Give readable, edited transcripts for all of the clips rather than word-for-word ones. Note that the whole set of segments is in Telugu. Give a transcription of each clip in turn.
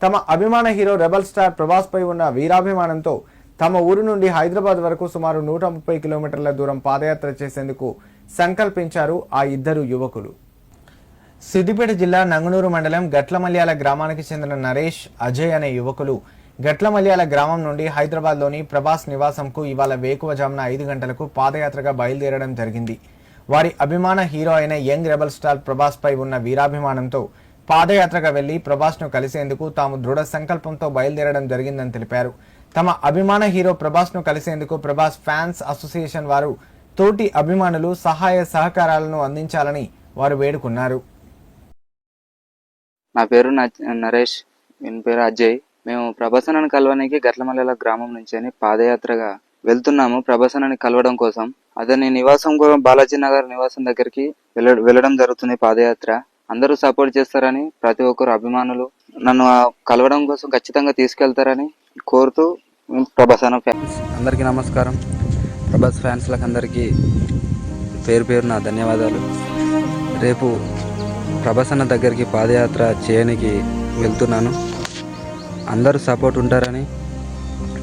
తమ అభిమాన హీరో రెబల్ స్టార్ ప్రభాస్ పై ఉన్న వీరాభిమానంతో తమ ఊరు నుండి హైదరాబాద్ వరకు సుమారు 130 కిలోమీటర్ల దూరం పాదయాత్ర చేసేందుకు సంకల్పించారు ఆ ఇద్దరు యువకులు. సిద్దిపేట జిల్లా నంగనూరు మండలం గట్లమల్యాల గ్రామానికి చెందిన నరేష్, అజయ్ అనే యువకులు గట్లమల్యాల గ్రామం నుండి హైదరాబాద్లోని ప్రభాస్ నివాసంకు ఇవాళ వేకువజామున 5 గంటలకు పాదయాత్రగా బయలుదేరడం జరిగింది. వారి అభిమాన హీరో అయిన యంగ్ రెబల్ స్టార్ ప్రభాస్ పై ఉన్న వీరాభిమానంతో పాదయాత్రగా వెళ్లి ప్రభాస్ను కలిసేందుకు తాము దృఢ సంకల్పంతో బయలుదేరడం జరిగిందని తెలిపారు. తమ అభిమాన హీరో ప్రభాస్ను కలిసేందుకు ప్రభాస్ ఫ్యాన్స్ అసోసియేషన్ వారు తోటి అభిమానులు సహాయ సహకారాలను అందించాలని వారు వేడుకున్నారు. నా పేరు నరేష్, ఈయన పేరు అజయ్. మేము ప్రభాసనని కలవడానికి గట్లమల్లెల గ్రామం నుంచి పాదయాత్రగా వెళ్తున్నాము. ప్రభాసనని కలవడం కోసం అతని నివాసం కూడా బాలాజీ నగర్ నివాసం దగ్గరికి వెళ్ళడం జరుగుతుంది. పాదయాత్ర అందరూ సపోర్ట్ చేస్తారని, ప్రతి ఒక్కరు అభిమానులు నన్ను కలవడం కోసం ఖచ్చితంగా తీసుకెళ్తారని కోరుతూ ప్రభాసన ఫ్యాన్స్ అందరికీ నమస్కారం. ప్రభాస్ ఫ్యాన్స్లకు అందరికీ పేరు పేరు నా ధన్యవాదాలు. రేపు ప్రభాసన దగ్గరికి పాదయాత్ర చేయడానికి వెళ్తున్నాను. అందరూ సపోర్ట్ ఉంటారని,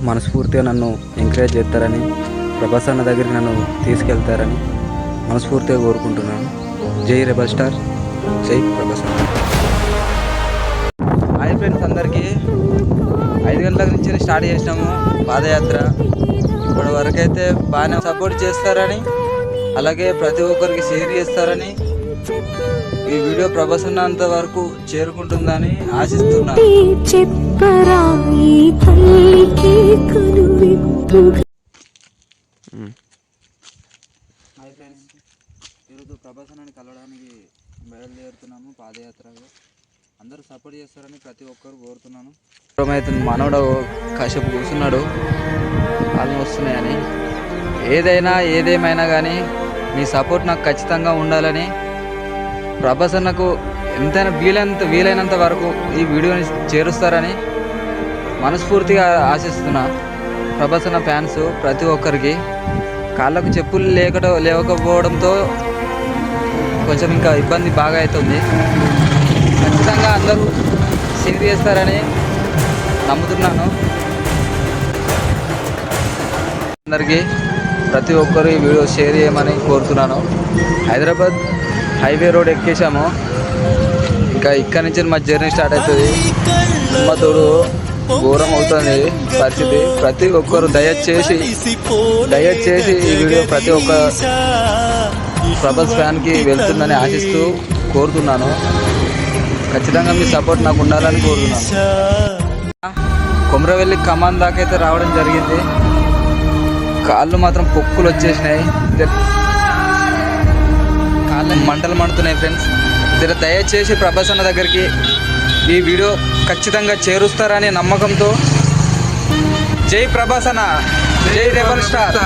మనస్ఫూర్తిగా నన్ను ఎంకరేజ్ చేస్తారని, ప్రభాసన దగ్గరికి నన్ను తీసుకెళ్తారని మనస్ఫూర్తిగా కోరుకుంటున్నాను. జై రెబల్ స్టార్, జై ప్రభాసన. హాయ్ ఫ్రెండ్స్, అందరికీ 5 గంటల నుంచి స్టార్ట్ చేసినాము పాదయాత్ర. ఇప్పటి వరకైతే బాగానే సపోర్ట్ చేస్తారని, అలాగే ప్రతి ఒక్కరికి షేర్ చేస్తారని, ఈ వీడియో ప్రభాసనంత వరకు చేరుకుంటుందని ఆశిస్తున్నాను. హాయ్ ఫ్రెండ్స్, ఈరోజు ప్రభాసనాన్ని కలవడానికి బయలుదేరుతున్నాము పాదయాత్రగా. అందరూ సపోర్ట్ చేస్తారని ప్రతి ఒక్కరు కోరుతున్నాను. మనోడు కాసేపు కూర్చున్నాడు, కాళ్ళు వస్తున్నాయని. ఏదేమైనా కానీ మీ సపోర్ట్ నాకు ఖచ్చితంగా ఉండాలని, ప్రభాసన్నకు ఎంతైనా వీలైనంత వరకు ఈ వీడియోని చేరుస్తారని మనస్ఫూర్తిగా ఆశిస్తున్నా. ప్రభాసన్న ఫ్యాన్స్ ప్రతి ఒక్కరికి కాళ్ళకు చెప్పులు లేకపోవడంతో కొంచెం ఇంకా ఇబ్బంది బాగా అవుతుంది. ఖచ్చితంగా అందరూ షేర్ చేస్తారని నమ్ముతున్నాను. అందరికీ ప్రతి ఒక్కరు ఈ వీడియో షేర్ చేయమని కోరుతున్నాను. హైదరాబాద్ హైవే రోడ్ ఎక్కేసాము. ఇంకా ఇక్కడి నుంచి మా జర్నీ స్టార్ట్ అవుతుంది. తోడు ఘోరం అవుతుంది పరిస్థితి. ప్రతి ఒక్కరు దయచేసి ఈ వీడియో ప్రతి ఒక్క ప్రభాస్ ఫ్యాన్కి వెళ్తుందని ఆశిస్తూ కోరుతున్నాను. ఖచ్చితంగా మీ సపోర్ట్ నాకు ఉండాలని కోరుతున్నాను. కొమరవెల్లి కమాన్ దాకా అయితే రావడం జరిగింది. కాళ్ళు మాత్రం పొక్కులు వచ్చేసినాయి, కాళ్ళు మంటలు మండుతున్నాయి ఫ్రెండ్స్. జర దయచేసి ప్రభాస్ అన్న దగ్గరికి ఈ వీడియో ఖచ్చితంగా చేరుస్తారనే నమ్మకంతో జై ప్రభాస్ అన్న, జై రెబల్ స్టార్.